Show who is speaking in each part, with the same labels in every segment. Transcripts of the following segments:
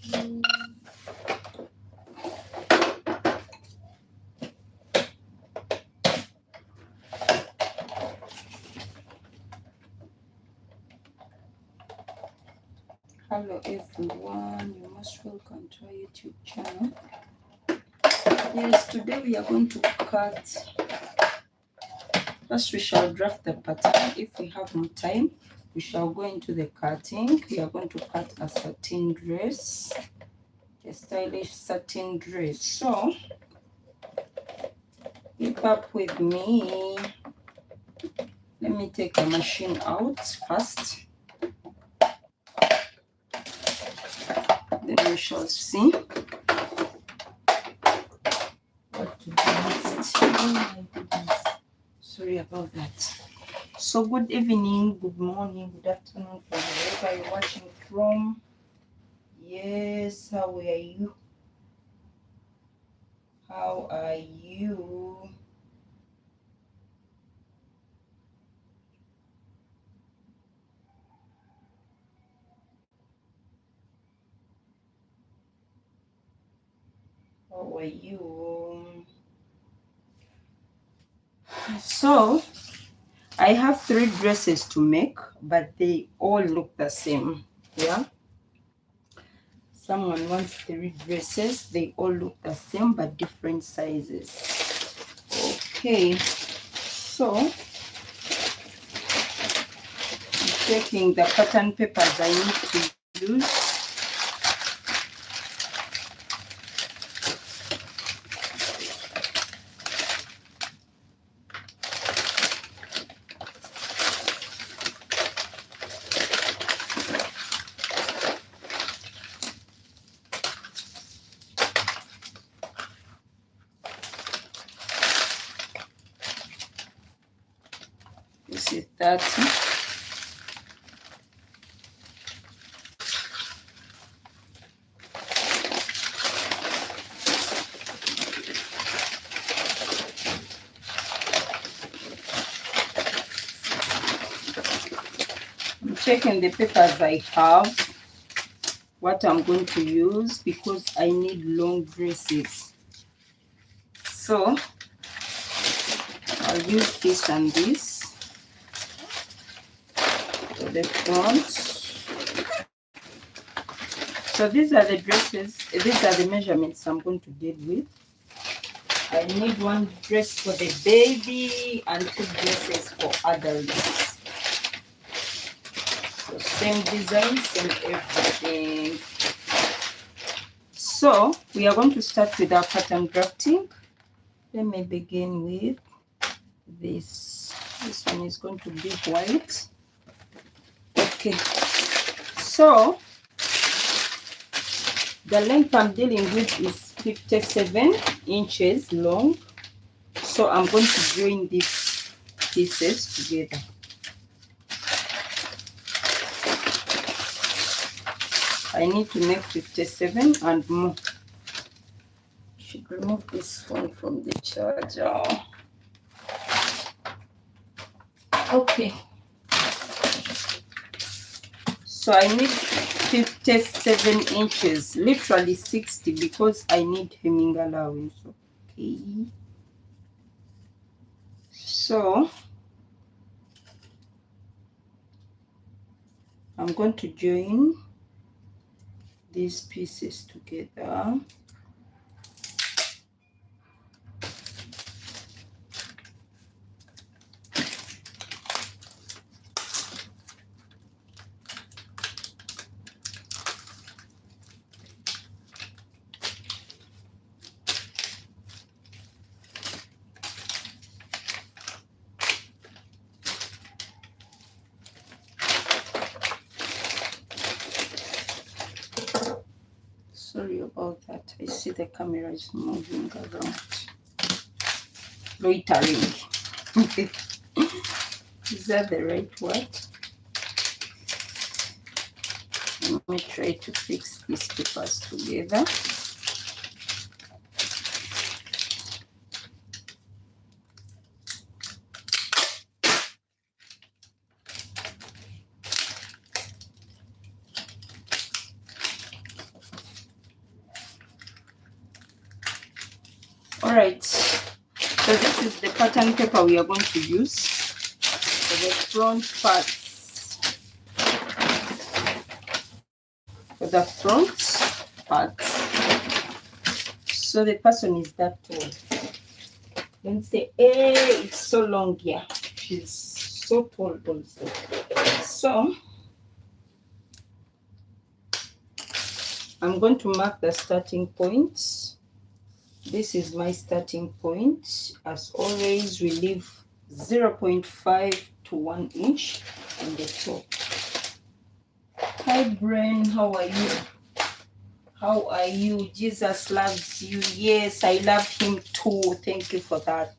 Speaker 1: Hello everyone, you're most welcome to our YouTube channel. Yes, today we are going to cut. First we shall draft the pattern. If we have more time, we shall go into the cutting. We are going to cut a satin dress, a stylish satin dress. So keep up with me. Let me take the machine out first. Then we shall see what to do next. Oh my goodness. Sorry about that. So good evening, good morning, good afternoon, from wherever you're watching from. Yes, how are you? How are you? How are you? So I have 3 dresses to make, but they all look the same. Yeah. Someone wants 3 dresses. They all look the same, but different sizes. Okay. So I'm checking the pattern papers I need to use. This is 30. I'm checking the papers I have, what I'm going to use, because I need long dresses. So I'll use this and this for the front. So these are the dresses, these are the measurements I'm going to deal with. I need 1 dress for the baby and 2 dresses for adults. So same design, same everything. So we are going to start with our pattern drafting. Let me begin with this. This one is going to be white. Okay. So the length I'm dealing with is 57 inches long. So I'm going to join these pieces together. I need to make 57 and more. Should remove this phone from the charger. Okay. So I need 57 inches, literally 60, because I need hemming allowance. Okay. So I'm going to join these pieces together. Sorry about that. I see the camera is moving around. Loitering. Is that the right word? Let me try to fix these papers together. right, so this is the pattern paper we are going to use for the front parts. For the front part, so the person is that tall. Don't say, hey, it's so long here. She's so tall also. So I'm going to mark the starting point. This is my starting point. As always, we leave 0.5 to 1 inch on the top. Hi Brain, how are you? How are you? Jesus loves you. Yes, I love him too. Thank you for that.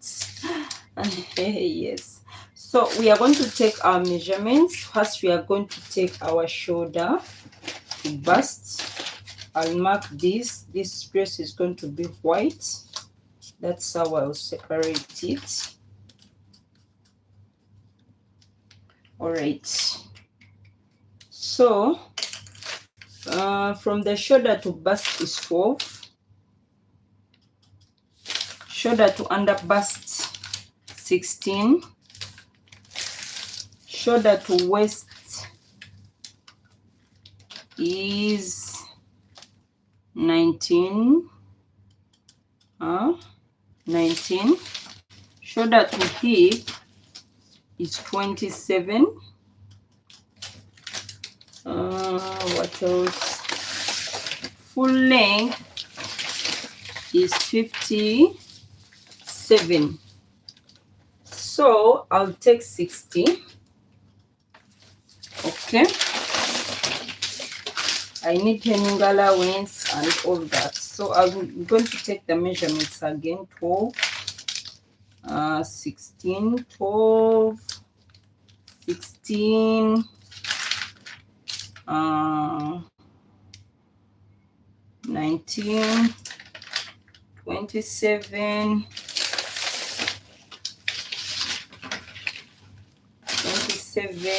Speaker 1: Yes. So we are going to take our measurements. First, we are going to take our shoulder to bust. I'll mark this. This space is going to be white. That's how I'll separate it. All right. So from the shoulder to bust is 12. Shoulder to under bust 16. Shoulder to waist is 19. 19. Shoulder to hip is 27. What else? Full length is 57. So I'll take 60. Okay. I need hemming allowance and all that. So I'm going to take the measurements again. 12, 16, 12, 16, 19, 27, 27,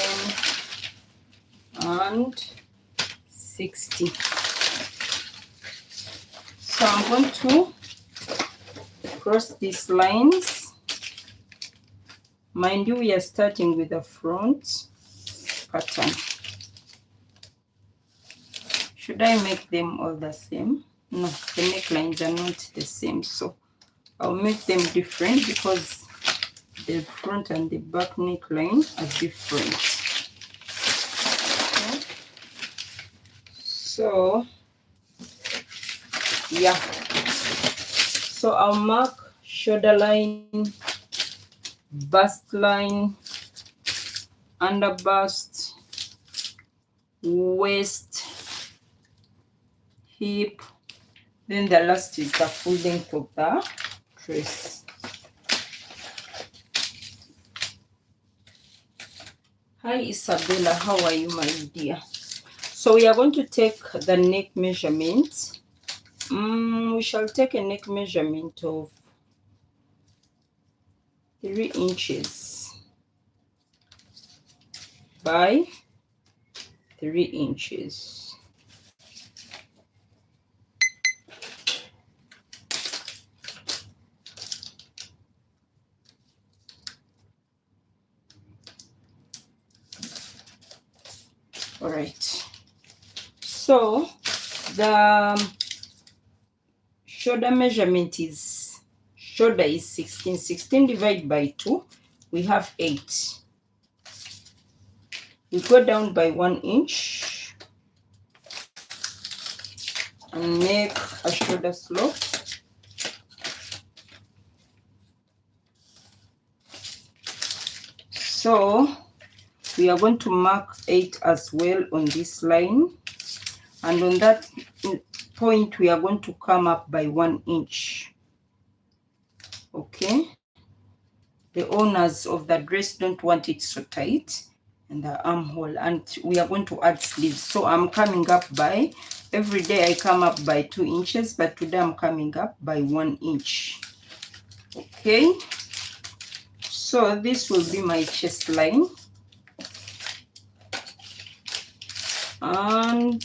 Speaker 1: and 60. So I'm going to cross these lines. Mind you, we are starting with the front pattern. Should I make them all the same? No, the necklines are not the same, so I'll make them different because the front and the back neckline are different. Okay. So yeah, so I'll mark shoulder line, bust line, under bust, waist, hip, then the last is the full length of the dress. Hi Isabella, how are you, my dear? So we are going to take the neck measurement. We shall take a neck measurement of 3 inches by 3 inches. All right. So the shoulder measurement is, shoulder is 16. 16 divided by 2, we have 8. We go down by 1 inch and make a shoulder slope. So we are going to mark 8 as well on this line, and on that point we are going to come up by 1 inch. Okay, the owners of the dress don't want it so tight and the armhole, and we are going to add sleeves. So I'm coming up by, every day I come up by 2 inches, but today I'm coming up by 1 inch. Okay, so this will be my chest line, and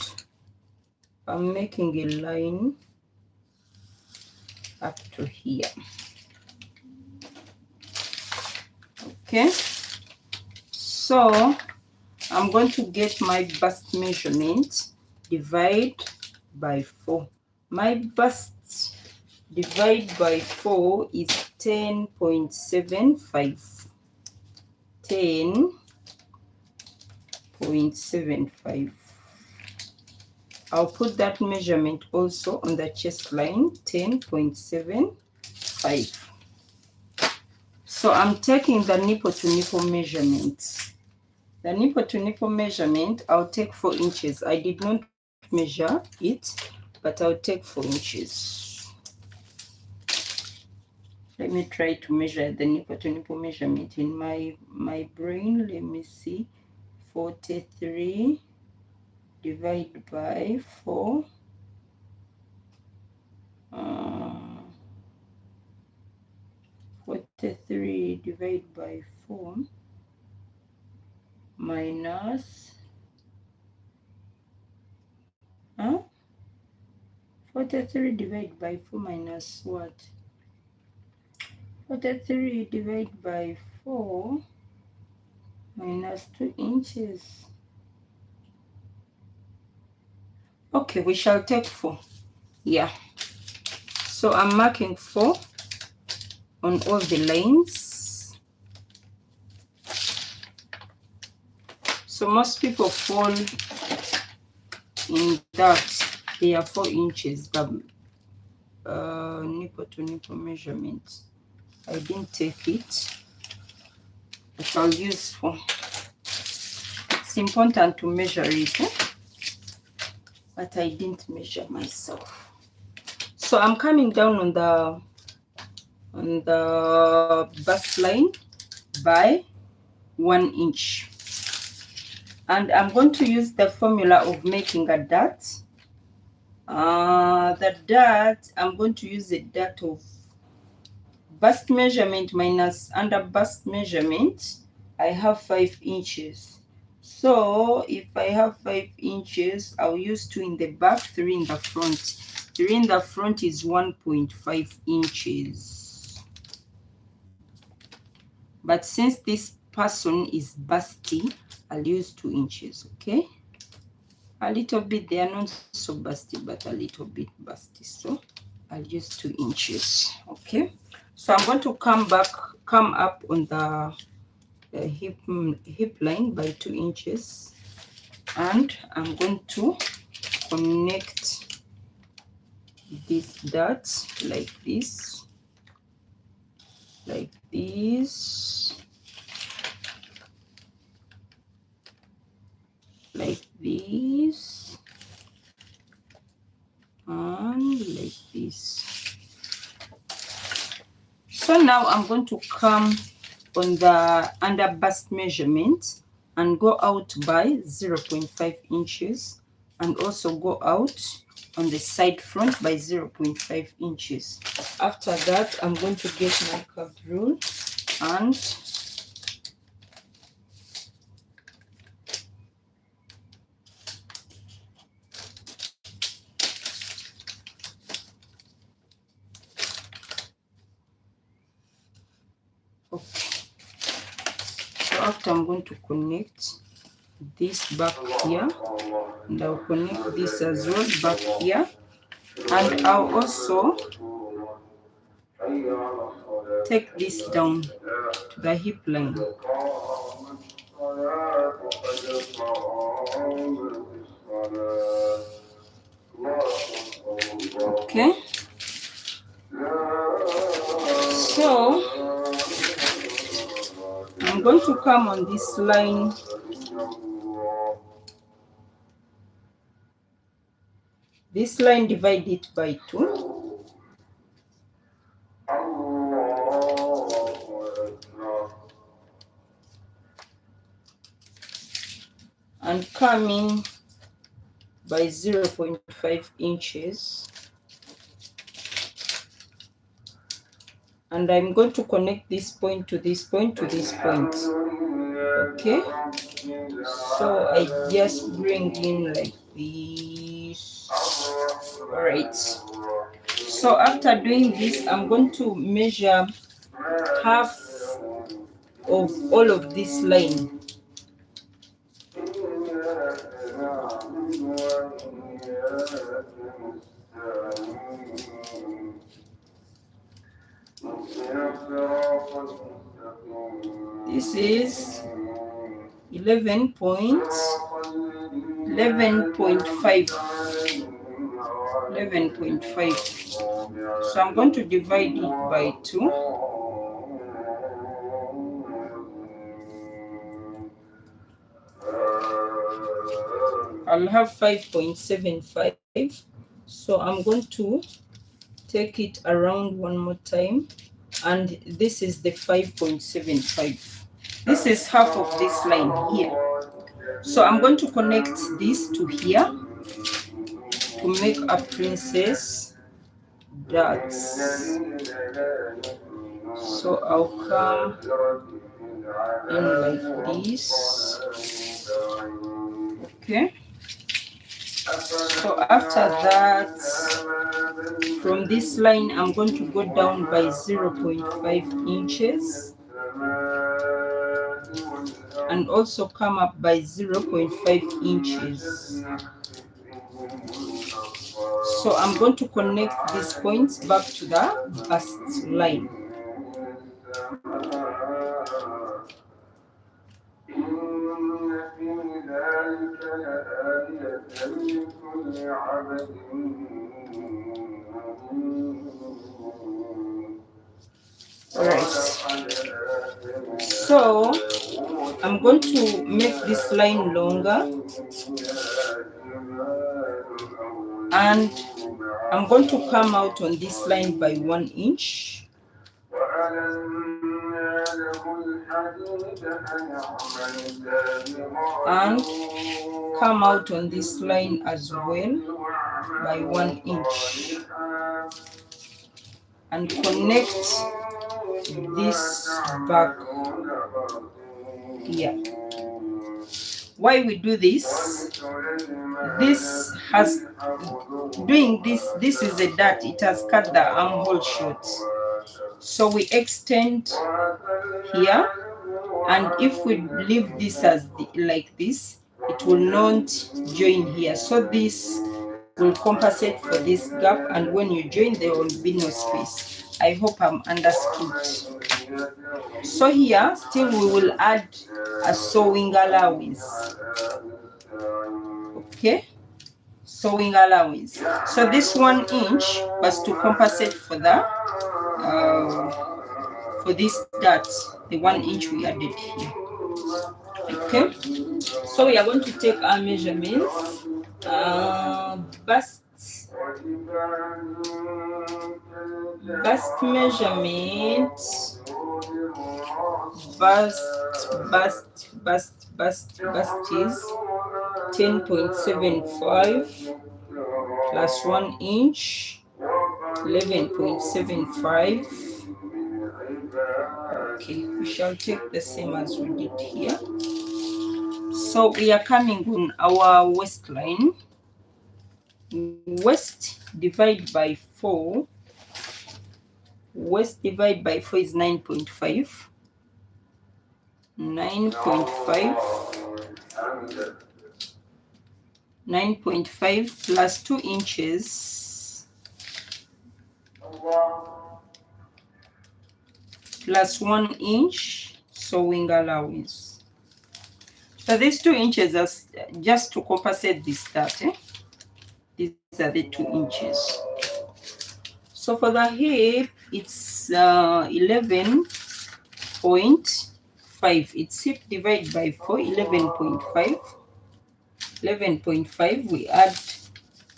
Speaker 1: I'm making a line up to here. Okay, so I'm going to get my bust measurement, divide by 4. My bust divide by 4 is 10.75. 10.75. I'll put that measurement also on the chest line, 10.75. So I'm taking the nipple to nipple measurement. The nipple to nipple measurement, I'll take 4 inches. I did not measure it, but I'll take 4 inches. Let me try to measure the nipple to nipple measurement in my brain. Let me see. 43 divided by 4. 43 divided by 4 minus 43 divided by 4 minus what? 43 divided by 4 minus 2 inches. Okay, we shall take 4. Yeah. So I'm marking 4 on all the lines. So most people fall in that they are 4 inches, the nipple to nipple measurement. I didn't take it, but I'll use 4. It's important to measure it, but I didn't measure myself. So I'm coming down on the bust line by 1 inch, and I'm going to use the formula of making a dart. The dart, I'm going to use a dart of bust measurement minus under bust measurement. I have 5 inches. So if I have 5 inches, I'll use 2 in the back, 3 in the front. 3 in the front is 1.5 inches. But since this person is busty, I'll use 2 inches, okay? A little bit, they are not so busty, but a little bit busty. So I'll use 2 inches, okay? So I'm going to come up on the hip line by 2 inches, and I'm going to connect this dart like this, like this, like this, and like this. So now I'm going to come on the under bust measurement and go out by 0.5 inches, and also go out on the side front by 0.5 inches. After that, I'm going to get my curved rule and okay. So after, I'm going to connect this back here, and I'll connect this as well back here, and I'll also take this down to the hip line. Okay, so I'm going to come on this line divide it by 2, and come in by 0.5 inches, and I'm going to connect this point to this point to this point. Okay, so I just bring in like this. All right, So after doing this, I'm going to measure half of all of this line. This is 11.5. So I'm going to divide it by 2. I'll have 5.75. So I'm going to take it around one more time, and this is the 5.75. This is half of this line here. So I'm going to connect this to here to make a princess dots. So I'll come in like this. Okay. So after that, from this line, I'm going to go down by 0.5 inches and also come up by 0.5 inches. So I'm going to connect these points back to the bust line. Alright, so I'm going to make this line longer, and I'm going to come out on this line by 1 inch. And come out on this line as well by 1 inch. And connect this back here. Why we do this? This is a dart. It has cut the armhole short. So we extend here, and if we leave this as like this, it will not join here. So this will compensate for this gap, and when you join, there will be no space. I hope I'm understood. So here, still we will add a sewing allowance. Okay, sewing allowance. So this 1 inch was to compensate for the for this dart, the 1 inch we added here. Okay, so we are going to take our measurements. Bust measurement. Bust is 10.75 plus 1 inch, 11.75. Okay, we shall take the same as we did here. So we are coming on our waistline. Waist divided by 4. Waist divided by 4 is 9.5. 9.5 plus 2 inches plus 1 inch sewing allowance. So these 2 inches are just to compensate this dart. These are the 2 inches. So for the hip, it's 11.5. It's hip divided by 4, 11.5. 11.5, we add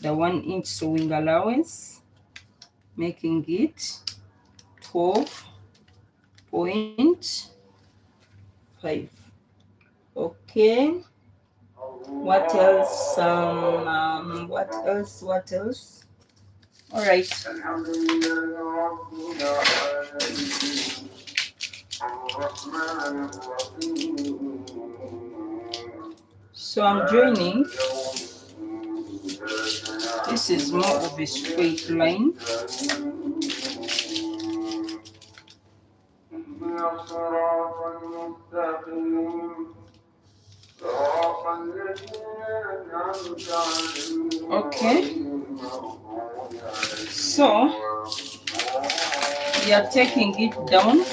Speaker 1: the 1 inch sewing allowance, making it 12.5. Okay, what else? What else? All right. So I'm joining. This this is more of a straight line. Okay, so we are taking it down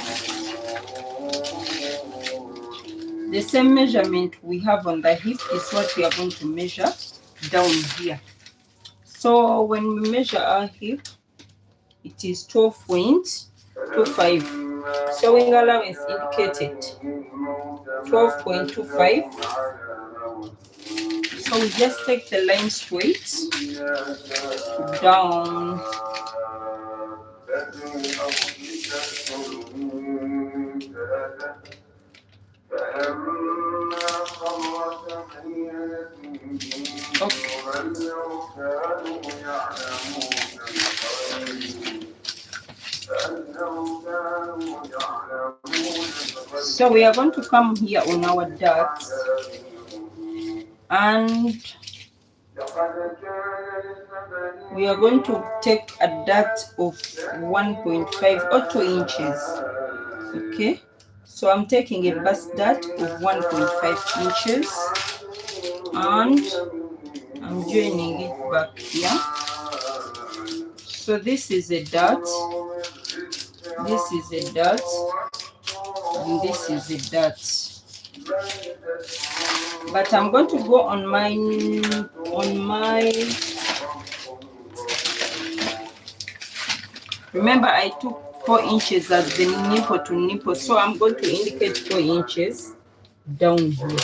Speaker 1: the same measurement we have on the hip is what we are going to measure down here. So when we measure our hip, it is 12.25. Sewing allowance indicated 12.25. So we just take the line straight down. Okay. So we are going to come here on our darts and we are going to take a dart of 1.5 or 2 inches. Okay, so I'm taking a bust dart of 1.5 inches and I'm joining it back here. So this is a dart, this is a dart, and this is a dart. But I'm going to go on my remember I took 4 inches as the nipple to nipple, so I'm going to indicate 4 inches down here.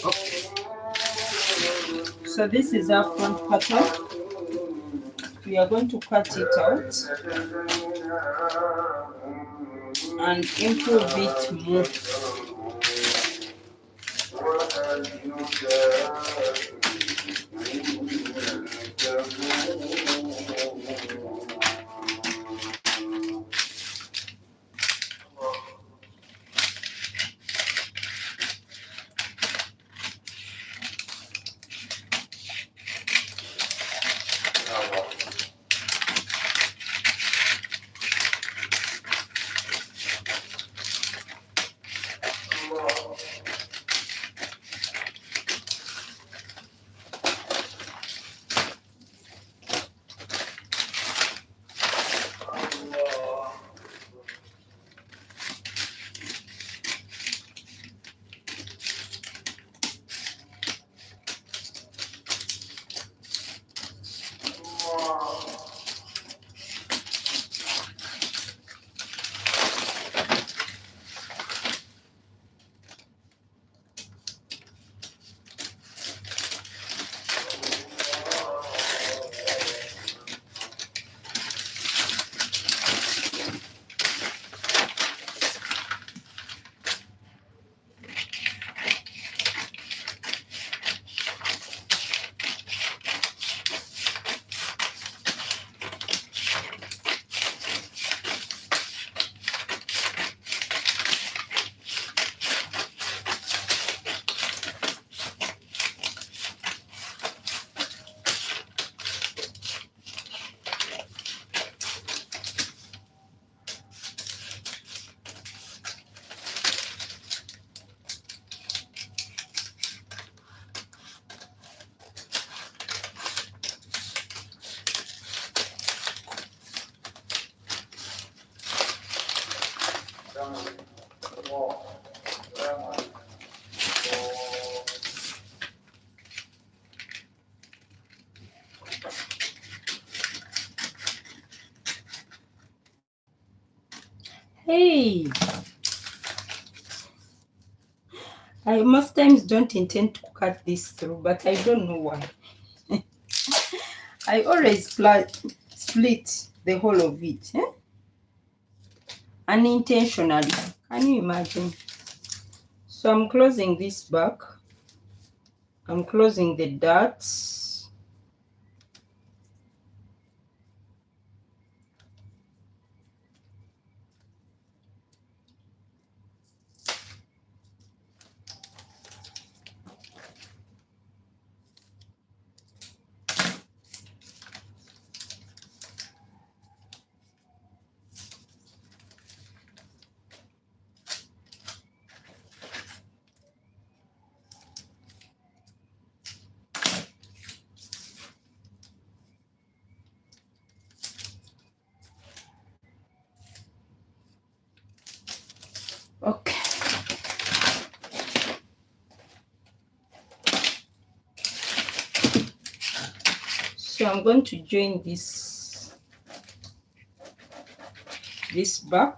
Speaker 1: Okay. So this is our front pattern. We are going to cut it out and improve it more. Hey, I most times don't intend to cut this through, but I don't know why. I always split the whole of it, unintentionally. Can you imagine? So I'm closing this back I'm closing the dots. Okay. So I'm going to join this back.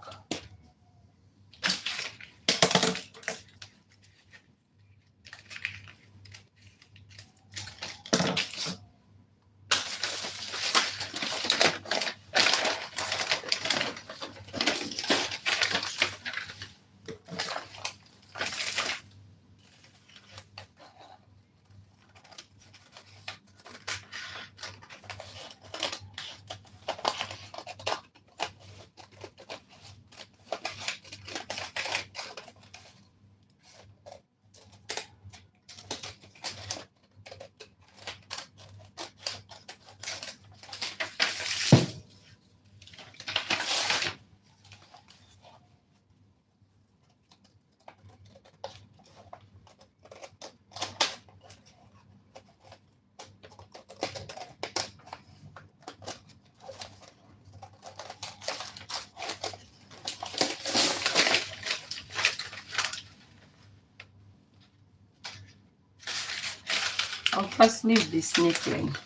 Speaker 1: I'll first leave this neckline.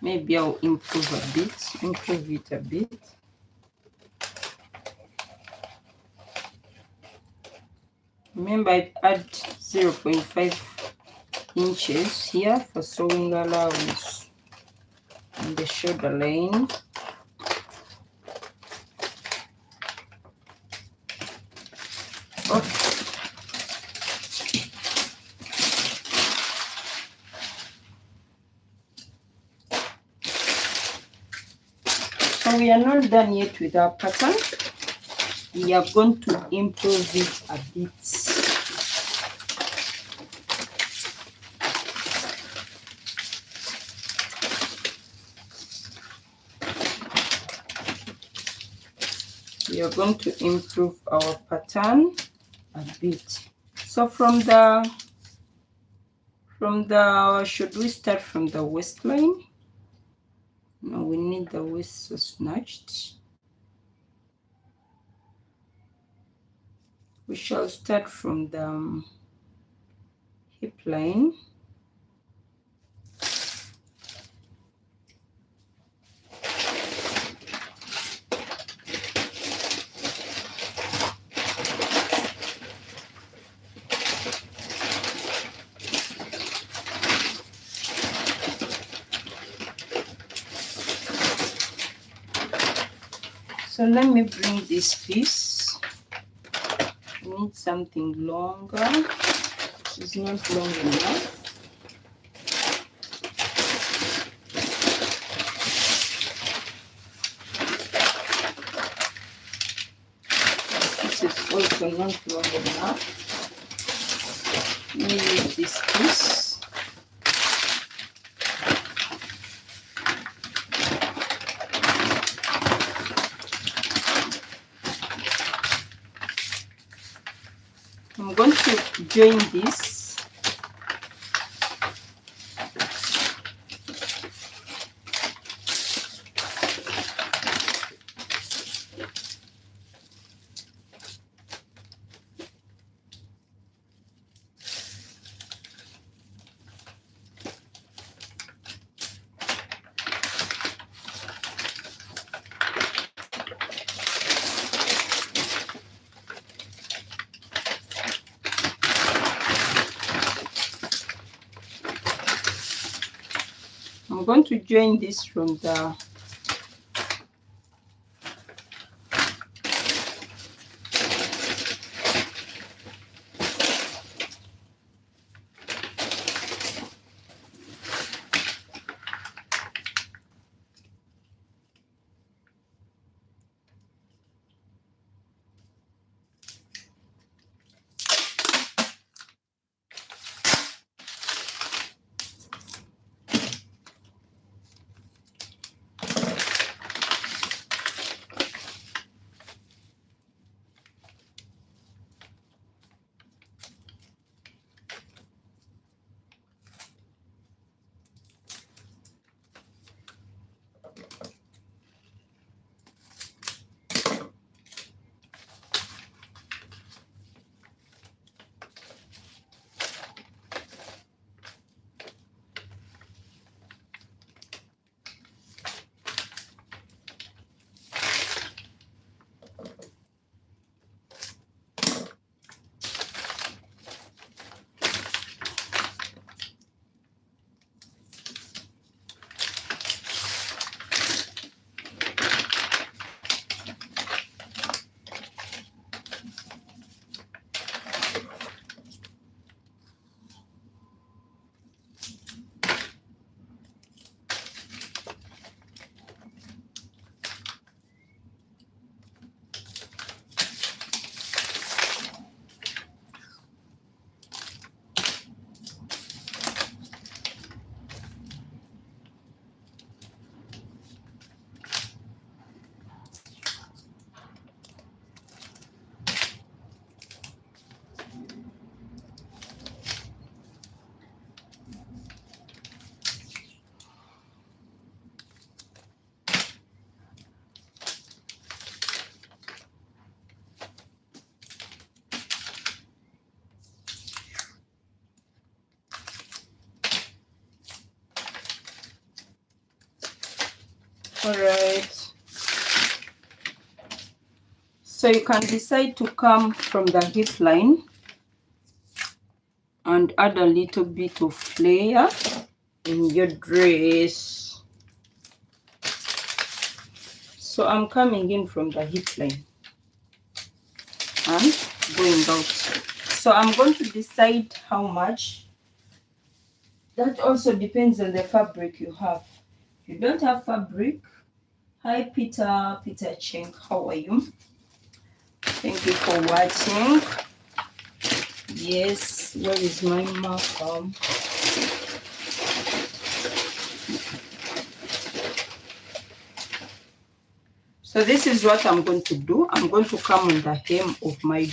Speaker 1: Maybe I'll improve it a bit. Remember, I add 0.5 inches here for sewing allowance on the shoulder line. Okay. So we are not done yet with our pattern. We are going to improve it a bit. We are going to improve our pattern a bit. So from the should we start from the waistline? No, we need the waist so snatched. We shall start from the hip line. So let me bring this piece. We need something longer. It's not long enough. This is also not long enough. Let me use this piece. I'm going to join this. I'm going to join this from the All right. So you can decide to come from the hip line and add a little bit of flare in your dress. So I'm coming in from the hip line and going out. So I'm going to decide how much. That also depends on the fabric you have. If you don't have fabric, hi Peter Cheng, how are you? Thank you for watching. Yes, where is my marker? So this is what I'm going to do. I'm going to come on the hem of my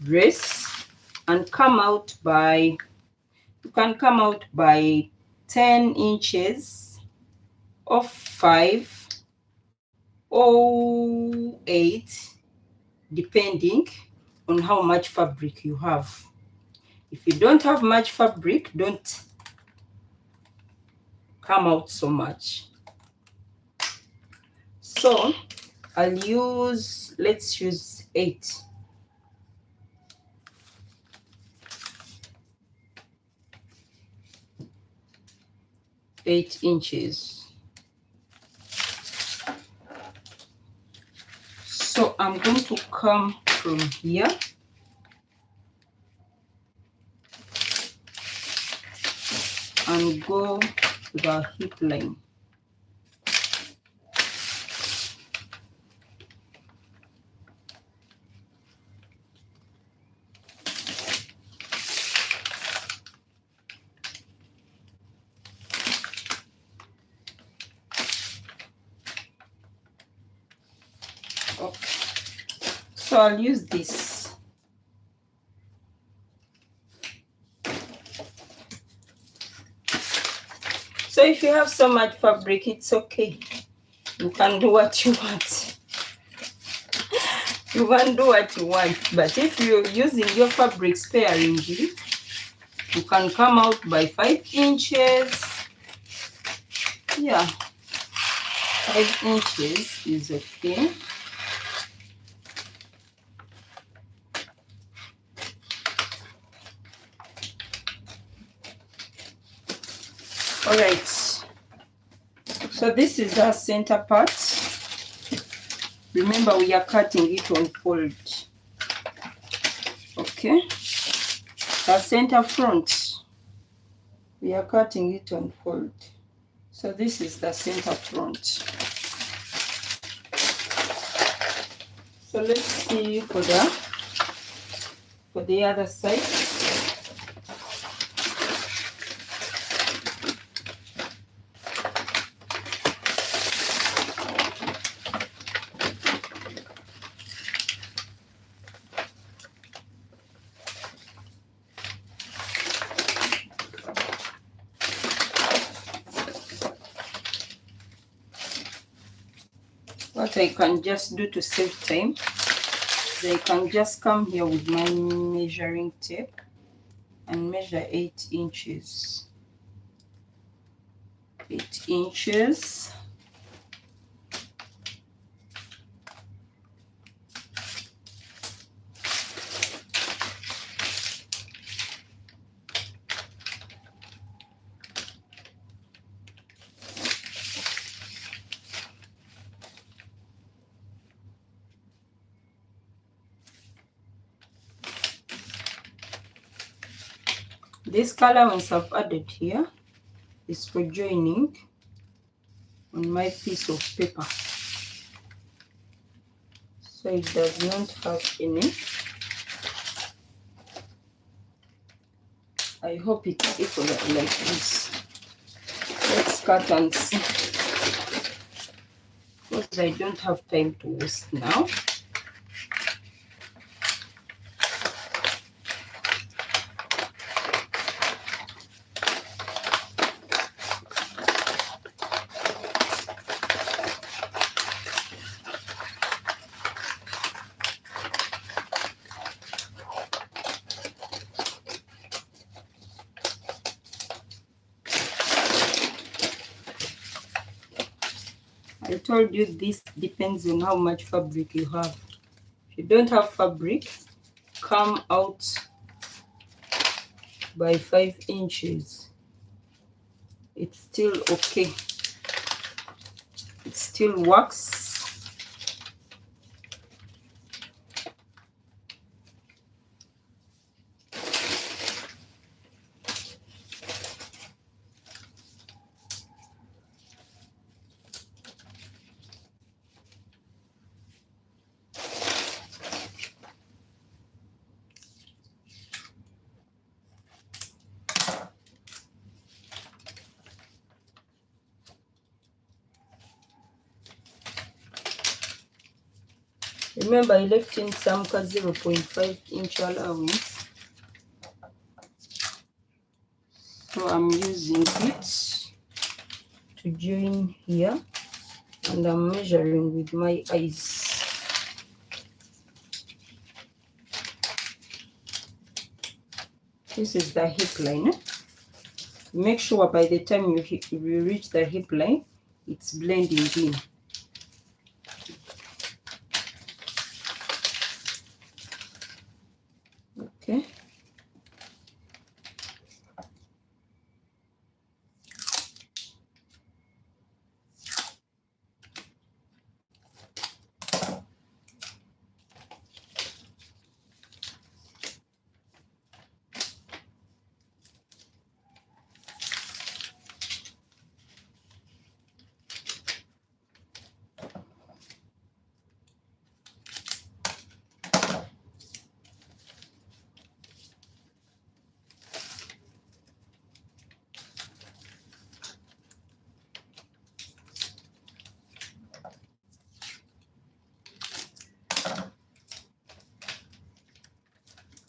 Speaker 1: dress and come out by, you can come out by 10 inches of 5 or 8, depending on how much fabric you have. If you don't have much fabric, don't come out so much. So I'll use, let's use 8. 8 inches. So I'm going to come from here and go to the hip line. Okay. So I'll use this. So if you have so much fabric, it's okay. You can do what you want. You can do what you want. But if you're using your fabric sparingly, you can come out by 5 inches. Yeah, 5 inches is okay. All right. So this is our center part. Remember, we are cutting it on fold. Okay. The center front, we are cutting it on fold. So this is the center front. So let's see for the other side. What I can just do to save time, I can just come here with my measuring tape and measure 8 inches. 8 inches. This color once I've added here is for joining on my piece of paper, so it does not have any. I hope it's equal like this. Let's cut and see, because I don't have time to waste now. I told you this depends on how much fabric you have. If you don't have fabric, come out by 5 inches. It's still okay. It still works. Remember, I left in some 0.5 inch allowance, so I'm using it to join here, and I'm measuring with my eyes. This is the hip line. Make sure by the time you reach the hip line, it's blending in. Okay.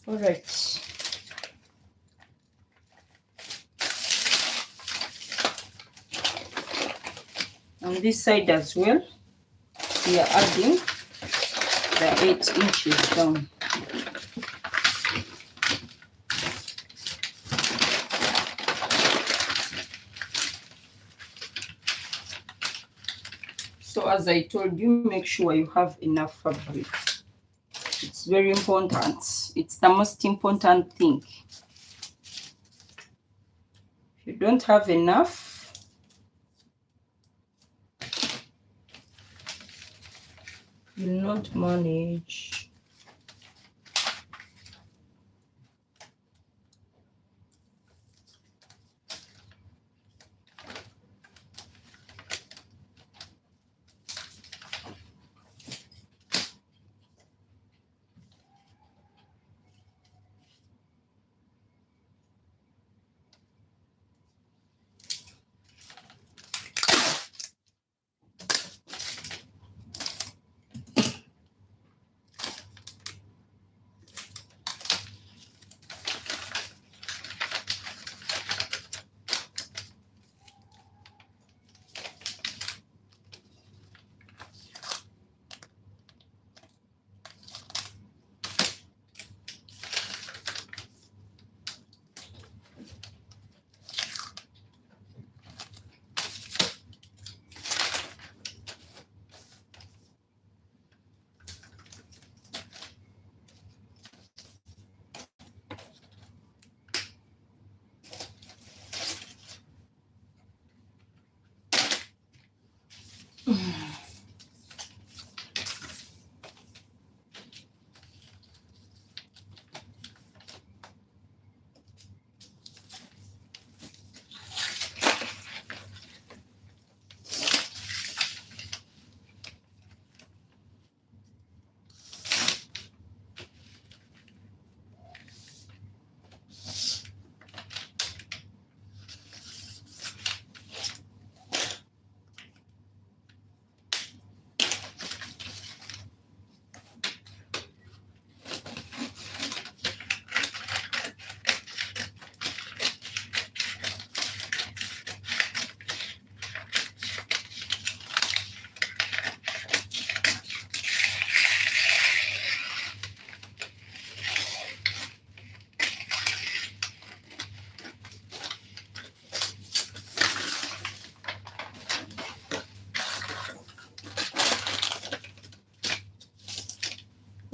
Speaker 1: All right. On this side as well, we are adding the 8 inches down. So as I told you, make sure you have enough fabric. It's very important. It's the most important thing. If you don't have enough, you'll not manage.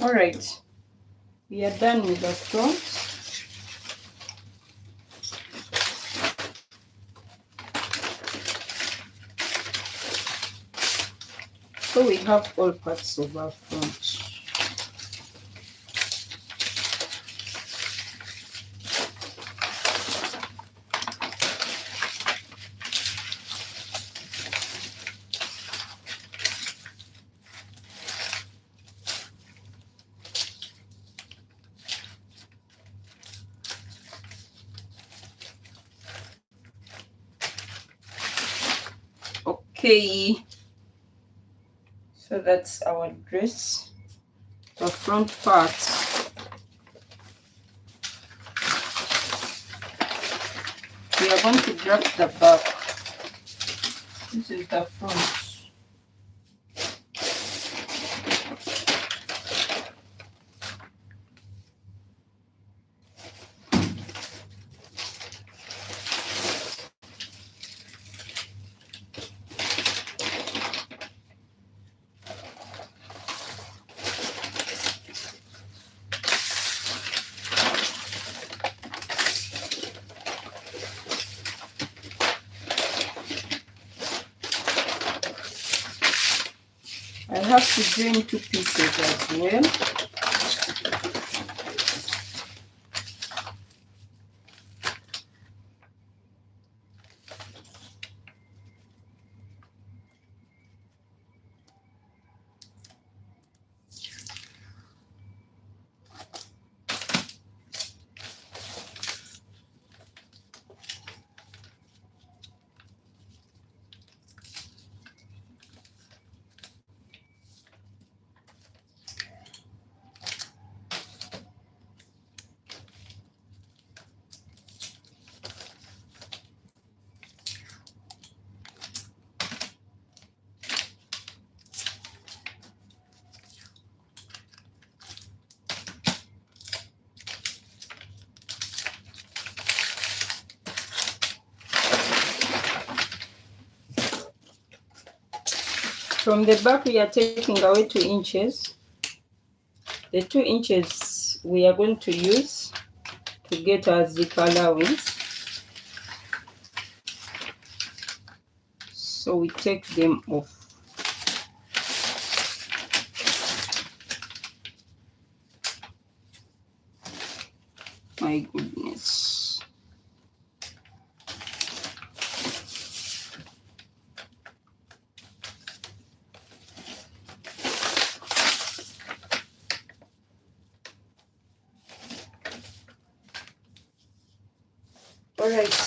Speaker 1: All right, we are done with the front. So we have all parts of our front. Okay, so that's our dress, the front part. We are going to draft the back. This is the front. I have to join two pieces as well. From the back, we are taking away 2 inches. The 2 inches we are going to use to get our zip allowance. So we take them off. My goodness. All right.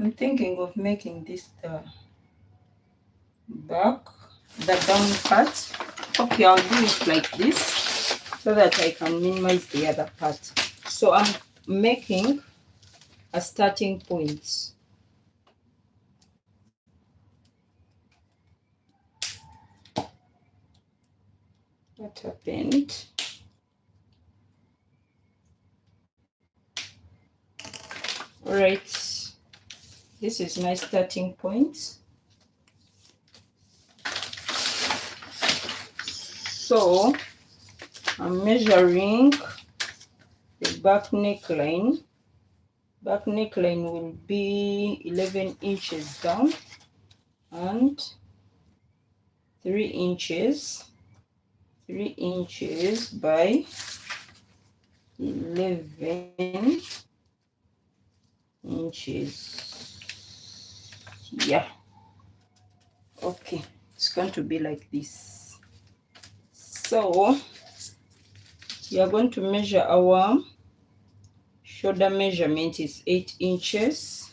Speaker 1: I'm thinking of making this the back, the down part. Okay, I'll do it like this so that I can minimize the other part. So I'm making a starting point. What happened? All right, this is my starting point. So I'm measuring the back neckline. Back neckline will be 11 inches down and 3 inches. 3 inches by 11 inches. Yeah. Okay, it's going to be like this. So we are going to measure our shoulder measurement is 8 inches.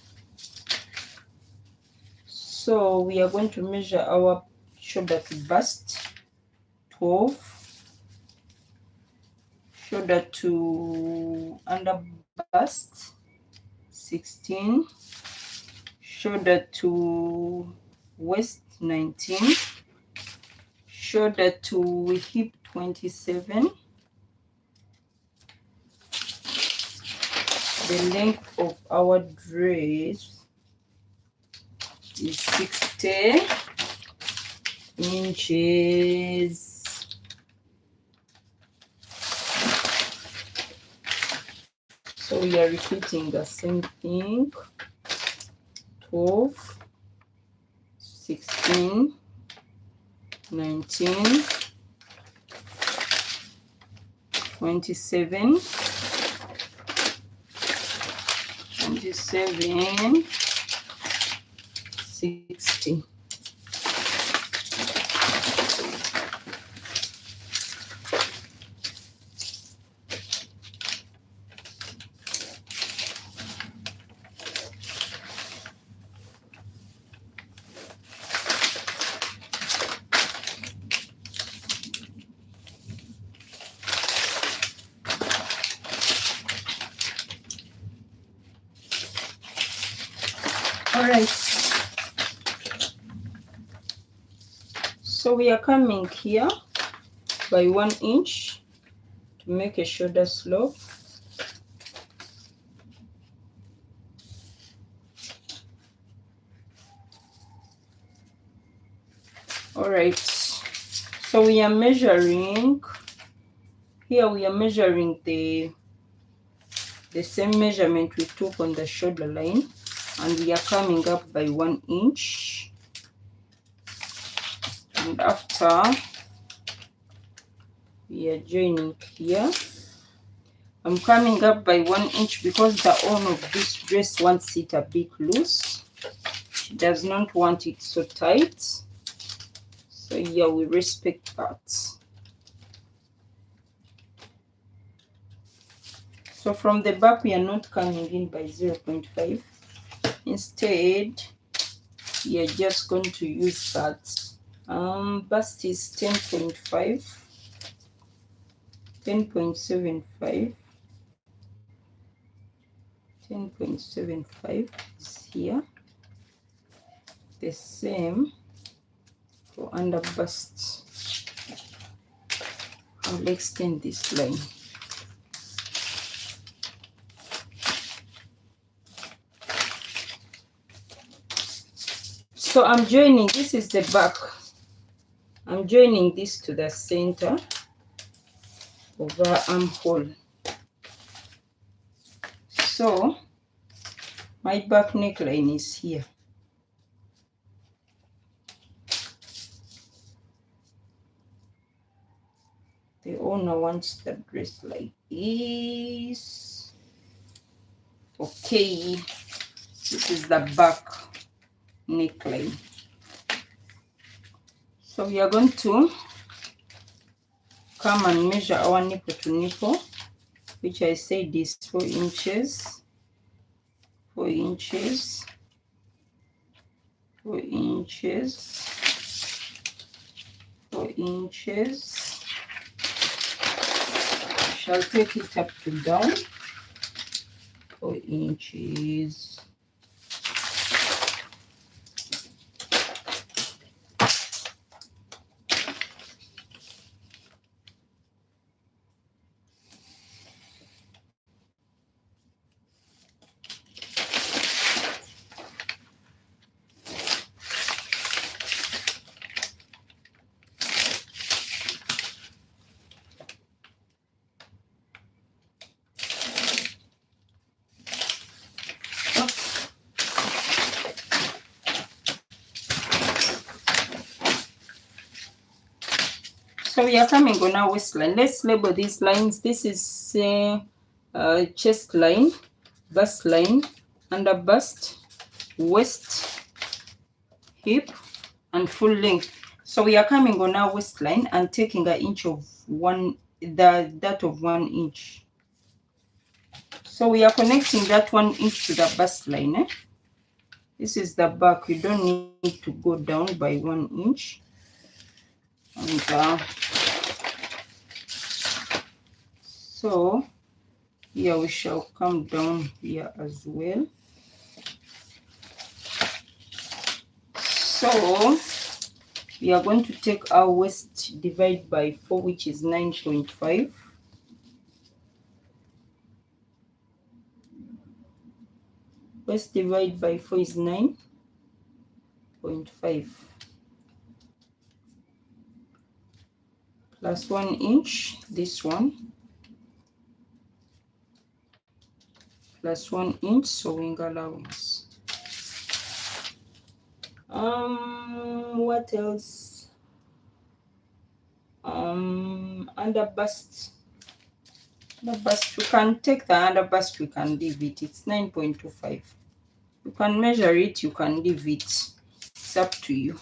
Speaker 1: So we are going to measure our shoulder to bust 12, shoulder to under bust 16, shoulder to waist 19, shoulder to hip 27. The length of our dress is 60 inches. So we are repeating the same thing. 12, 16, 19, 27, 27, 60. All right, so we are coming here by 1 inch to make a shoulder slope. All right, so we are measuring here. We are measuring the same measurement we took on the shoulder line, and we are coming up by 1 inch. And after, we are joining here. I'm coming up by 1 inch because the owner of this dress wants it a bit loose. She does not want it so tight. So yeah, we respect that. So from the back, we are not coming in by 0.5. Instead, we are just going to use that. Bust is 10.5, 10.75, 10.75 is here. The same for under bust. I'll extend this line. So I'm joining, this is the back. I'm joining this to the center of our armhole. So my back neckline is here. The owner wants the dress like this. Okay, this is the back neckline. So we are going to come and measure our nipple to nipple, which I said is 4 inches, 4 inches, 4 inches, 4 inches. Shall take it up to down 4 inches. So we are coming on our waistline. Let's label these lines. This is chest line, bust line, under bust, waist, hip, and full length. So we are coming on our waistline and taking an inch of that of 1 inch. So we are connecting that 1 inch to the bust line. This is the back. You don't need to go down by 1 inch. And so here we shall come down here as well. So we are going to take our waist, divide by 4, which is 9.5. Waist divide by 4 is 9.5. Plus 1 inch, this one. Plus 1 inch sewing allowance. What else? Under bust. The bust, we can take the under bust, we can leave it. It's 9.25. You can measure it, you can leave it. It's up to you.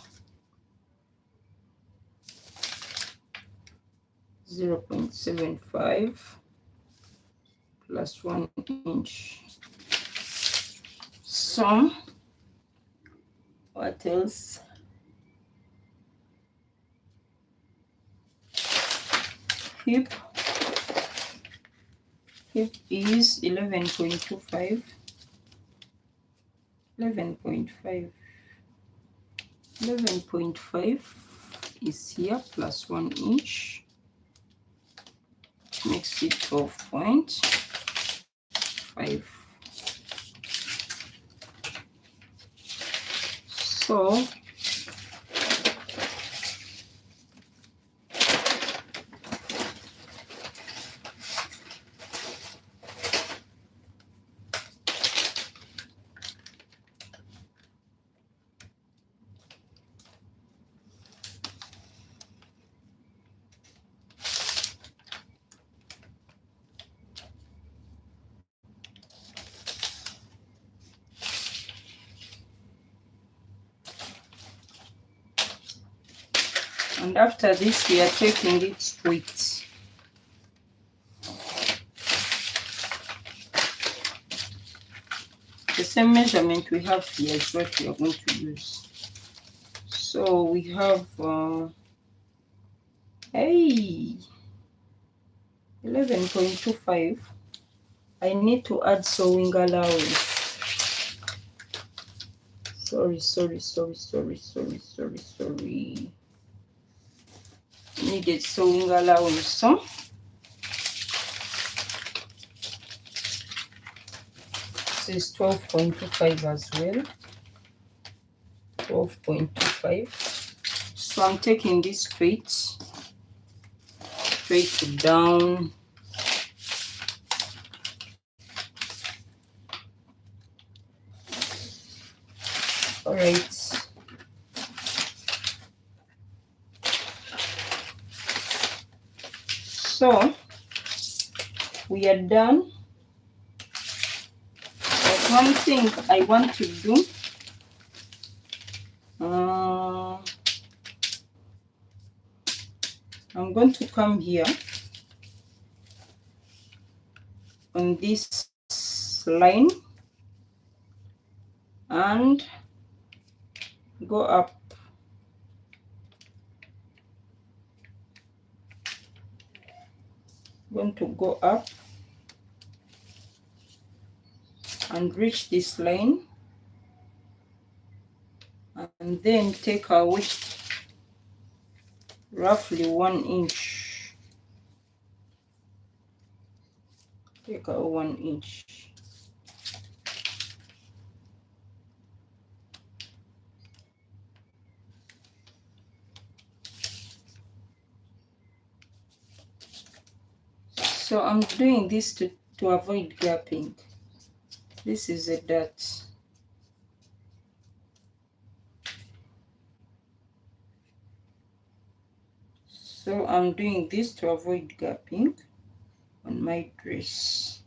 Speaker 1: 0.75 plus 1 inch. So, what else? Hip is 11.25. 11.5 is here plus 1 inch, which makes it 12.5. So and after this we are taking it straight. The same measurement we have here is what we are going to use. So we have 11.25. I need to add sewing allowance. Sorry. Needed sewing allowance. So this is 12.25 as well. 12.25. So I'm taking this straight down. All right. So we are done. There's one thing I want to do. I'm going to come here on this line and go up. I'm going to go up and reach this line, and then take away roughly 1 inch. Take out 1 inch. So I'm doing this to avoid gapping. This is a dot. So I'm doing this to avoid gapping on my dress.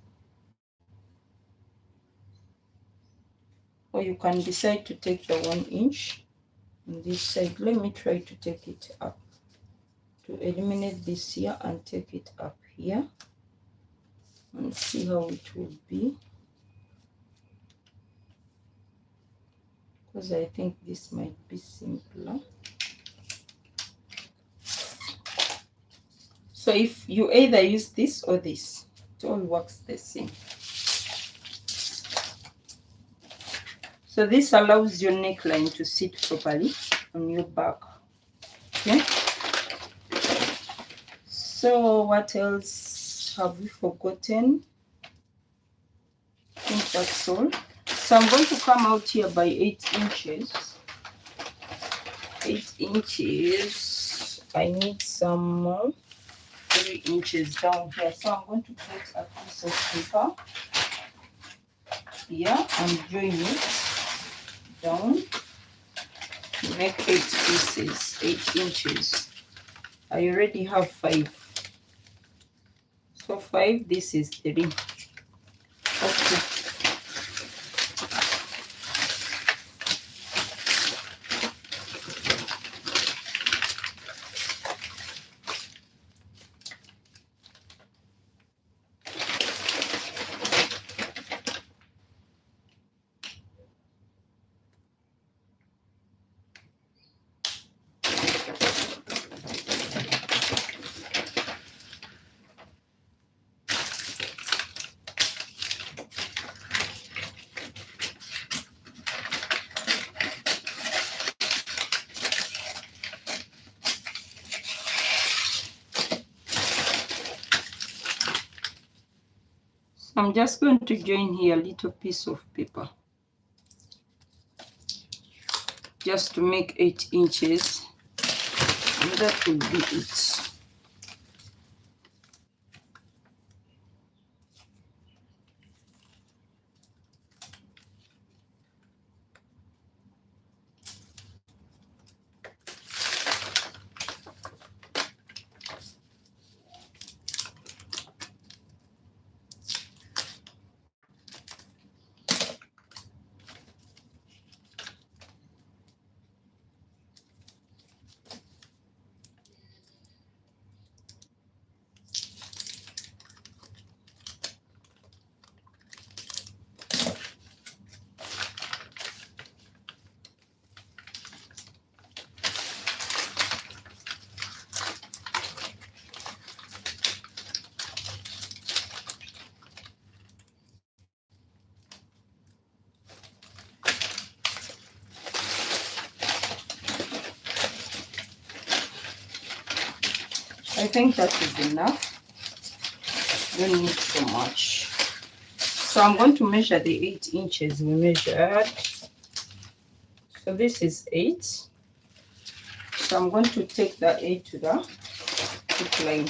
Speaker 1: Or you can decide to take the 1 inch on this side. Let me try to take it up, to eliminate this here and take it up here and see how it will be, because I think this might be simpler. So if you either use this or this, it all works the same. So this allows your neckline to sit properly on your back. Okay. So what else have we forgotten? I think that's all. So I'm going to come out here by 8 inches. 8 inches. I need some more. 3 inches down here. So I'm going to put a piece of paper here and join it down to make 8 pieces, 8 inches. I already have 5. So 5, this is 3. Okay. I'm just going to join here a little piece of paper just to make 8 inches, and that will be it. I think that is enough. Don't need so much. So I'm going to measure the 8 inches we measured. So this is 8. So I'm going to take the 8 to the hook line.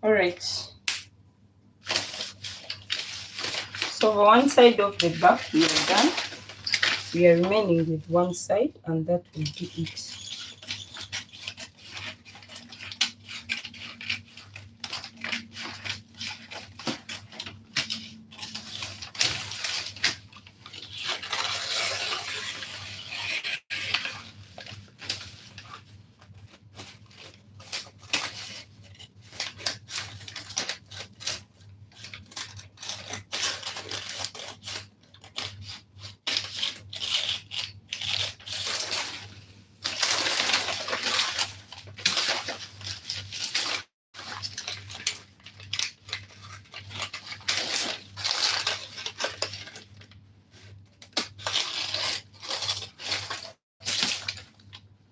Speaker 1: All right. So for one side of the back we are done. We are remaining with one side, and that will be it.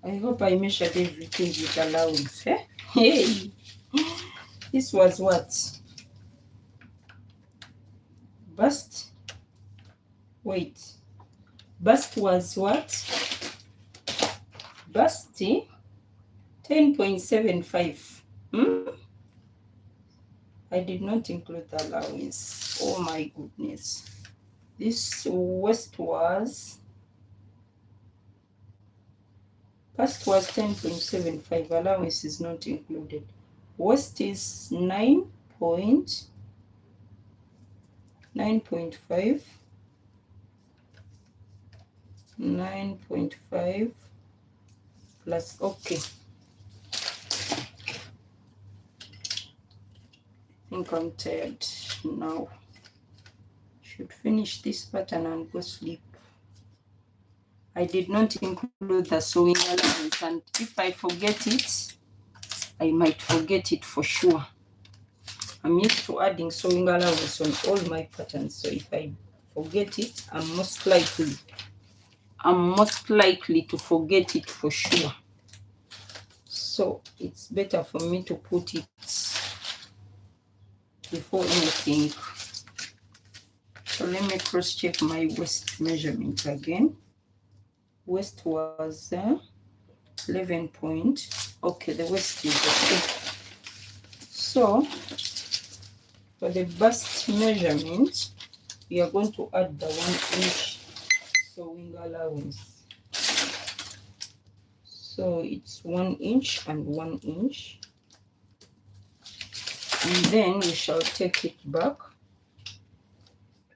Speaker 1: I hope I measured everything with allowance. Eh? Hey, this was what? Bust? Wait. Bust was what? Busty? 10.75. I did not include the allowance. Oh my goodness. This waist was, first was 10.75, allowance is not included. Waist is 9.5 9.5 plus, okay. I think I'm tired now. Should finish this pattern and go sleep. I did not include the sewing allowance, and if I forget it, I might forget it for sure. I'm used to adding sewing allowance on all my patterns, so if I forget it, I'm most likely to forget it for sure. So it's better for me to put it before anything. So let me cross check my waist measurement again. Waist was 11 point. Okay, the waist is okay. So for the bust measurement, we are going to add the 1 inch sewing allowance. So it's 1 inch and 1 inch. And then we shall take it back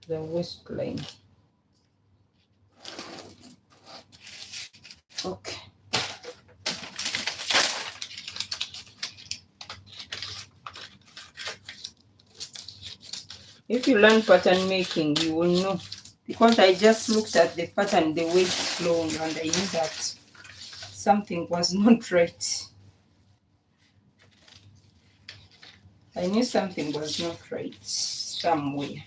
Speaker 1: to the waistline. Okay. If you learn pattern making, you will know. Because I just looked at the pattern, the way it's flown, and I knew that something was not right. I knew something was not right somewhere.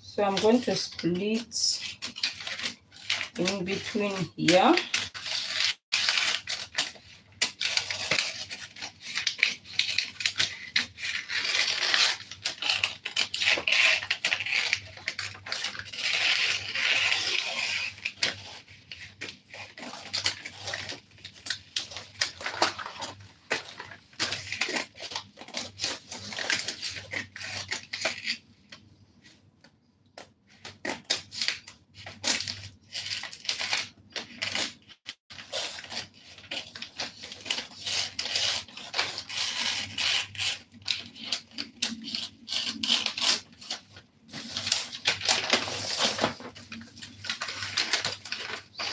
Speaker 1: So I'm going to split in between here.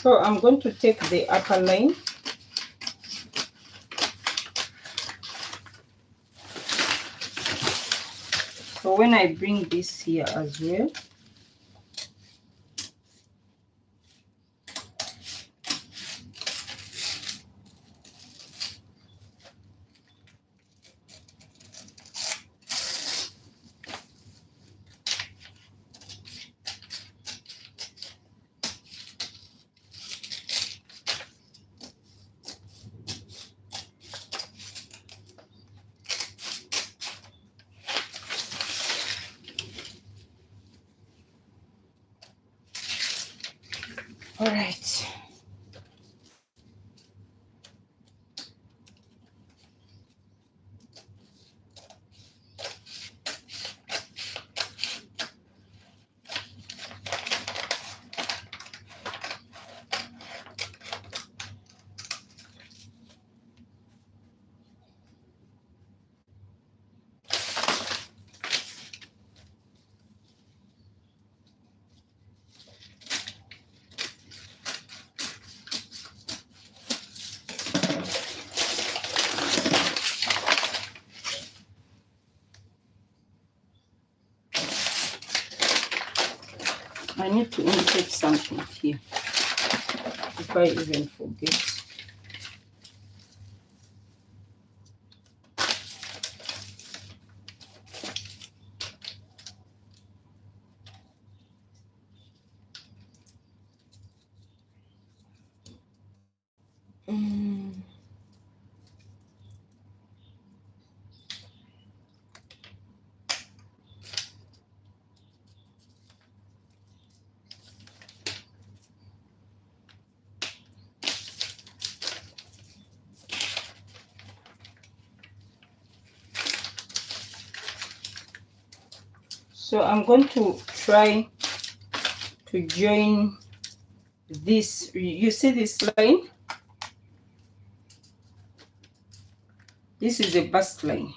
Speaker 1: So I'm going to take the upper line. So when I bring this here as well, all right. I need to indicate something here if I even forget. So I'm going to try to join this. You see this line? This is a bust line.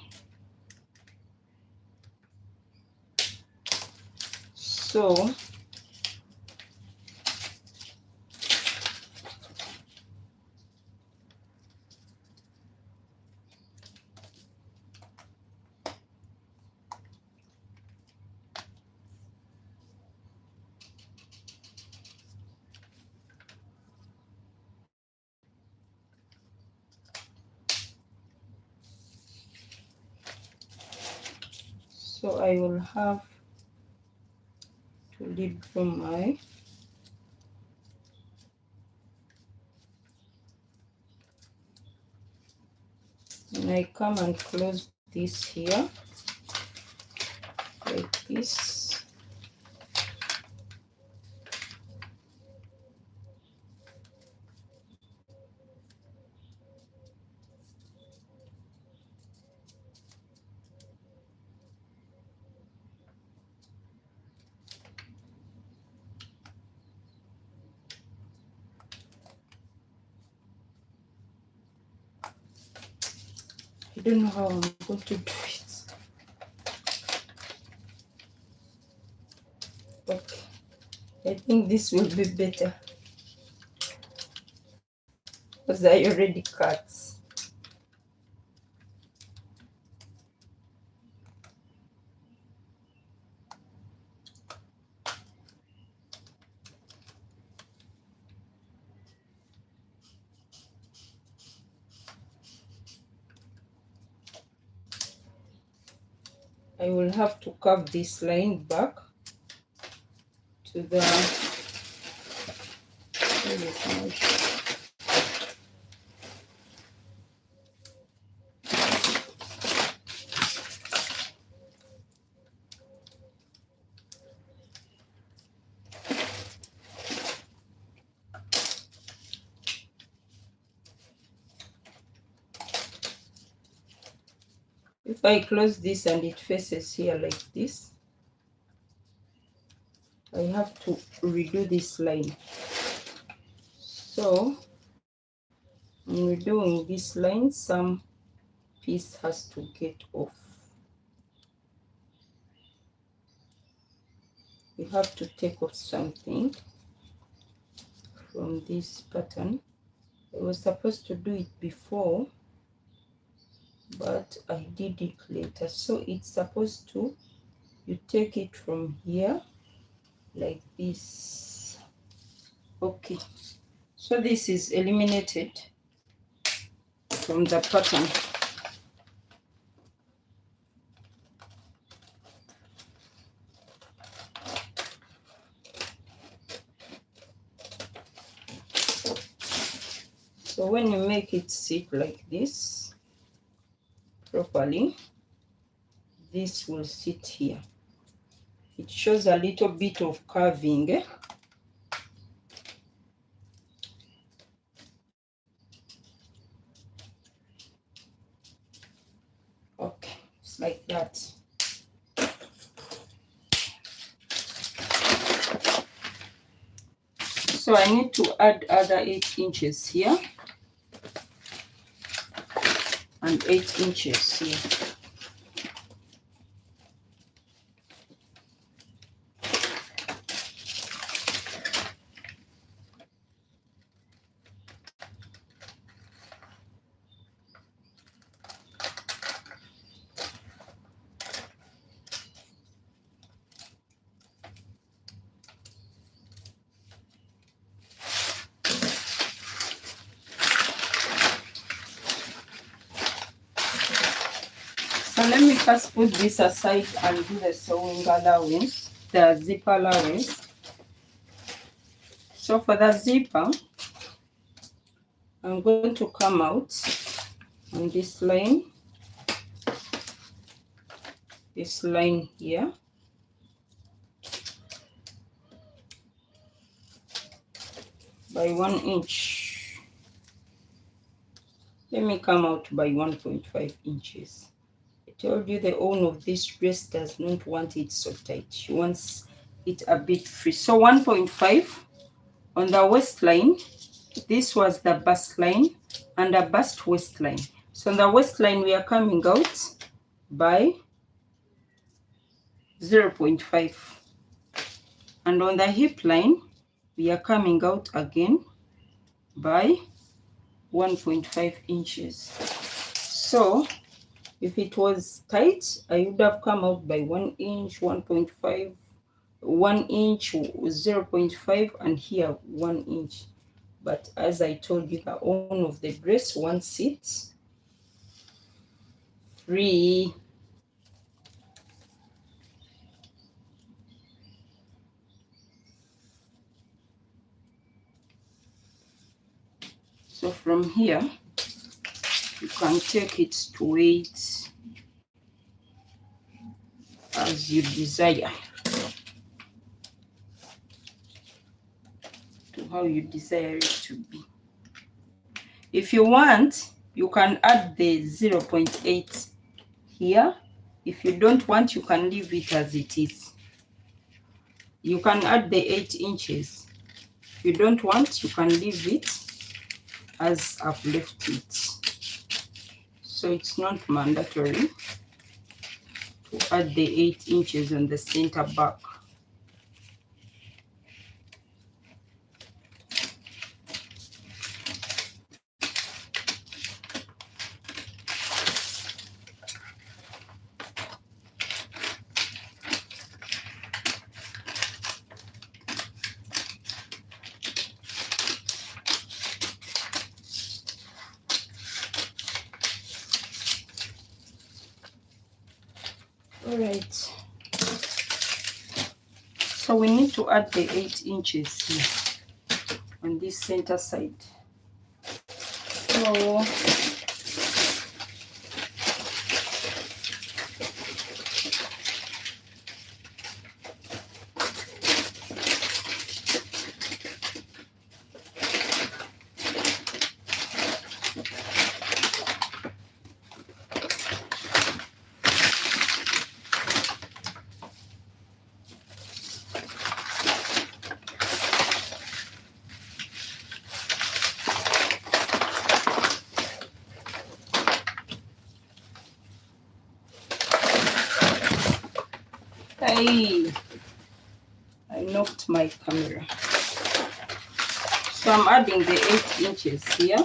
Speaker 1: So I will have to lead from my, and I come and close this here like this. I don't know how I'm going to do it. Okay, I think this will be better because I already cut. I will have to curve this line back to the, if I close this and it faces here like this, I have to redo this line. So when we're doing this line, some piece has to get off. You have to take off something from this pattern. I was supposed to do it before, but I did it later. So it's supposed to, you take it from here like this. Okay, so this is eliminated from the pattern. So when you make it sit like this properly, this will sit here. It shows a little bit of curving. Okay, it's like that. So I need to add other 8 inches here and 8 inches here. So let me first put this aside and do the sewing allowance, the zipper allowance. So for the zipper, I'm going to come out on this line here, by 1 inch. Let me come out by 1.5 inches. I told you the owner of this dress does not want it so tight. She wants it a bit free. So 1.5 on the waistline. This was the bust line and the bust waistline. So on the waistline, we are coming out by 0.5. And on the hip line, we are coming out again by 1.5 inches. So if it was tight, I would have come out by 1 inch, 1.5, 1 inch, 0.5, and here 1 inch. But as I told you, the owner of the dress wants it free. So from here, you can take it to weight as you desire, to how you desire it to be. If you want, you can add the 0.8 here. If you don't want, you can leave it as it is. You can add the 8 inches. If you don't want, you can leave it as I've left it. So it's not mandatory to add the 8 inches on the center back. All right, so we need to add the 8 inches here on this center side. So I knocked my camera. So I'm adding the 8 inches here.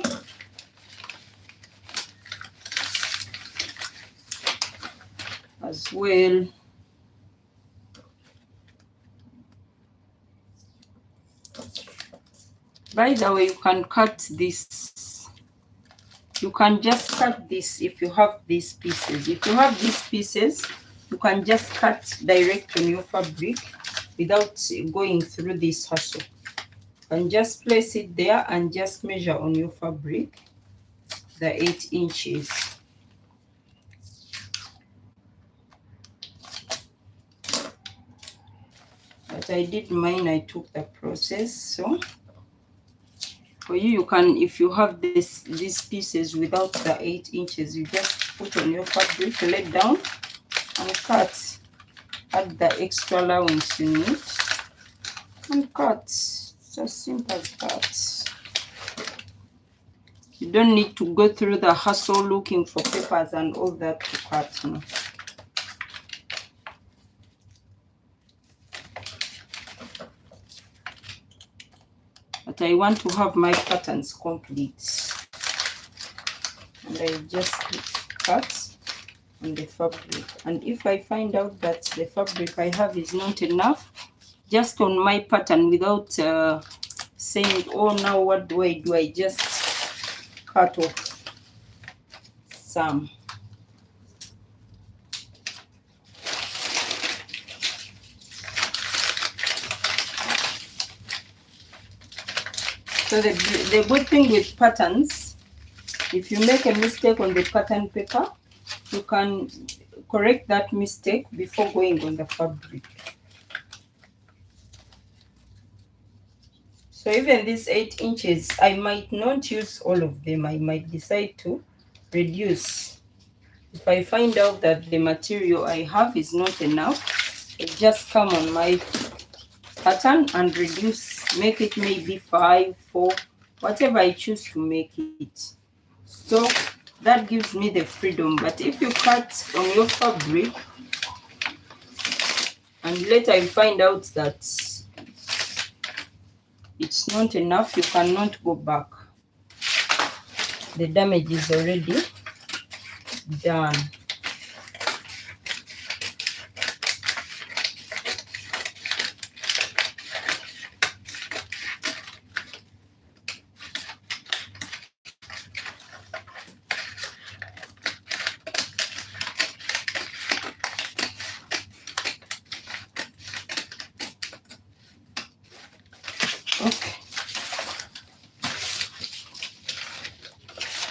Speaker 1: As well. By the way, you can cut this. You can just cut this if you have these pieces. If you have these pieces, you can just cut direct on your fabric without going through this hustle. And just place it there and just measure on your fabric the 8 inches. But I did mine, I took the process. So for you, you can, if you have these pieces without the 8 inches, you just put on your fabric, lay down and cut. Add the extra allowance you need and cut. It's as simple as that. You don't need to go through the hustle looking for papers and all that to cut. No. But I want to have my patterns complete. And I just cut on the fabric. And if I find out that the fabric I have is not enough, just on my pattern without saying, oh, now what do? I just cut off some. So the good thing with patterns, if you make a mistake on the pattern paper, you can correct that mistake before going on the fabric. So even these 8 inches, I might not use all of them. I might decide to reduce. If I find out that the material I have is not enough, I just come on my pattern and reduce, make it maybe 5, 4, whatever I choose to make it. So that gives me the freedom. But if you cut on your fabric and later you find out that it's not enough, you cannot go back. The damage is already done. Okay.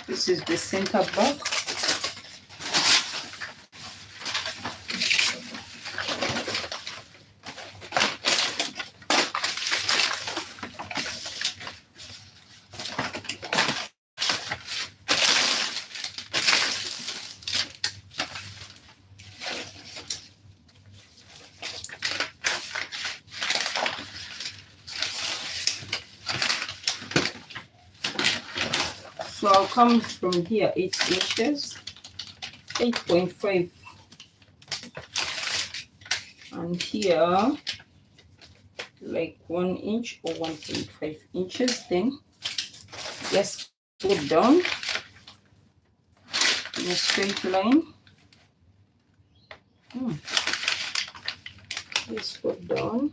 Speaker 1: This is the center back. So I'll come from here 8 inches, 8.5, and here like 1 inch or 1.5 inches. Then just go down in a straight line. Just go down.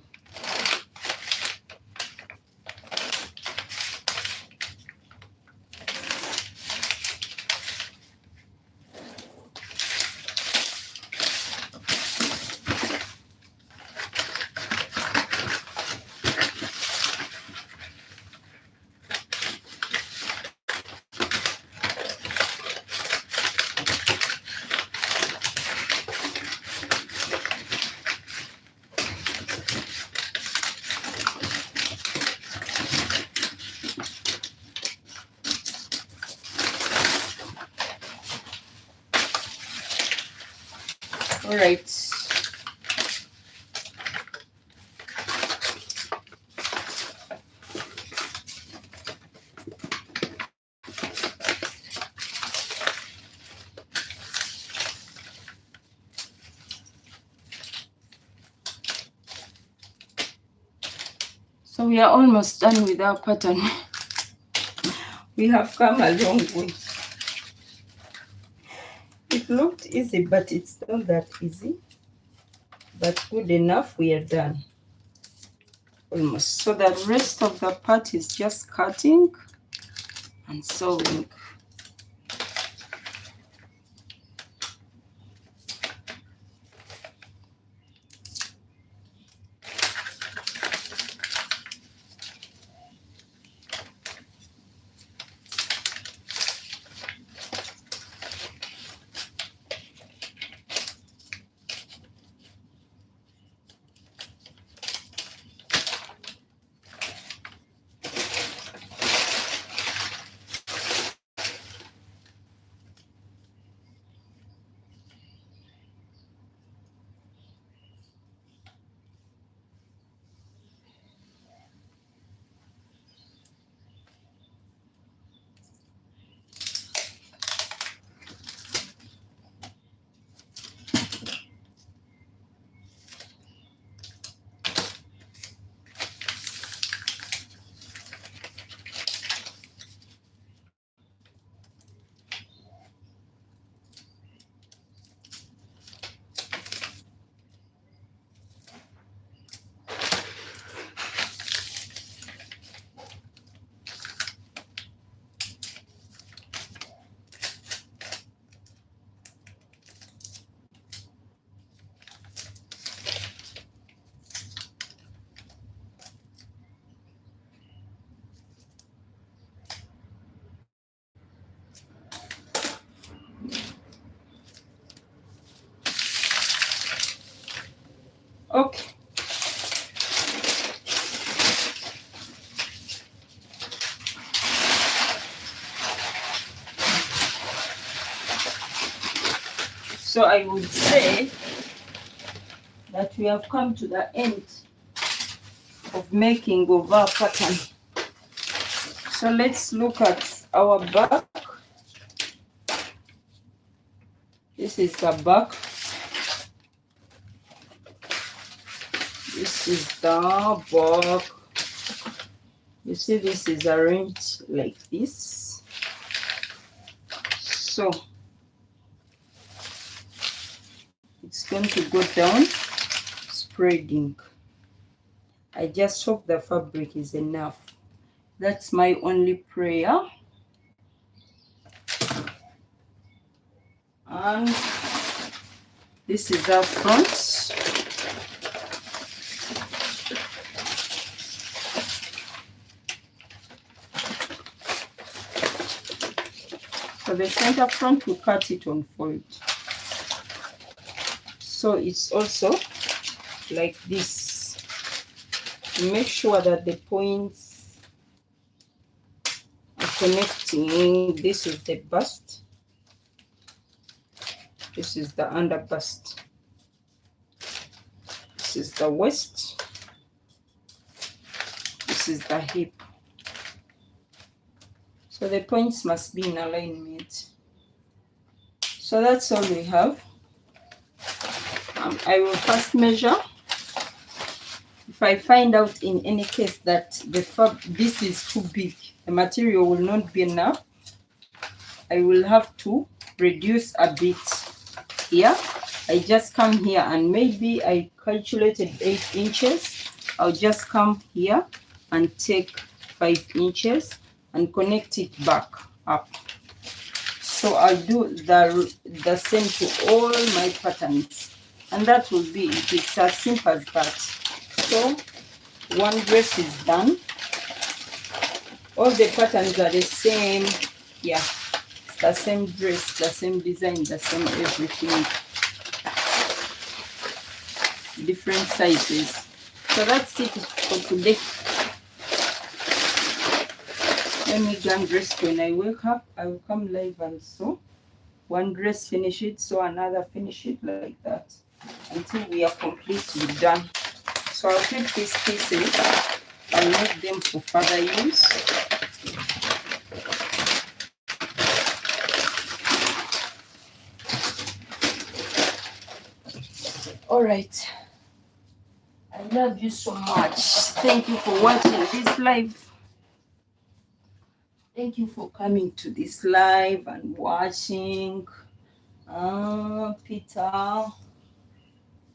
Speaker 1: All right. So we are almost done with our pattern. We have come a long way. It looked easy, but it's not that easy. But good enough, we are done. Almost. So the rest of the part is just cutting and sewing. Okay. So I would say that we have come to the end of making of our pattern. So let's look at our back. This is the back. This is the back. You see, this is arranged like this. So it's going to go down, spreading. I just hope the fabric is enough. That's my only prayer. And this is our front. So the center front, we cut it on fold. So it's also like this. Make sure that the points are connecting. This is the bust. This is the under bust. This is the waist. This is the hip. So the points must be in alignment. So that's all we have. I will first measure. If I find out in any case that this is too big, the material will not be enough, I will have to reduce a bit here. I just come here and maybe I calculated 8 inches. I'll just come here and take 5 inches and connect it back up. So I'll do the same to all my patterns, and that will be it. It's as simple as that. So one dress is done. All the patterns are the same. Yeah, it's the same dress, the same design, the same everything. Different sizes. So that's it for today. Let me go and dress. When I wake up, I will come live and sew. One dress, finish it, sew another, finish it, like that until we are completely done. So I'll keep these pieces and make them for further use. All right. I love you so much. Thank you for watching this live. Thank you for coming to this live and watching. Peter.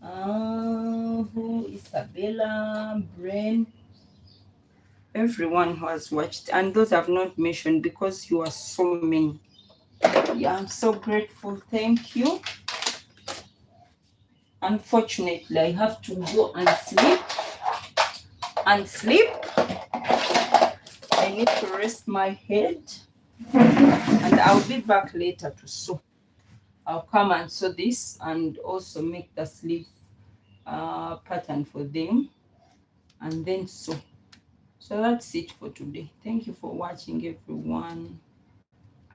Speaker 1: Who? Isabella, Brain. Everyone who has watched, and those I've not mentioned because you are so many. Yeah, I'm so grateful. Thank you. Unfortunately, I have to go and sleep. I need to rest my head, and I'll be back later to sew. I'll come and sew this and also make the sleeve pattern for them, and then sew. So that's it for today. Thank you for watching, everyone.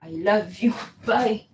Speaker 1: I love you. Bye.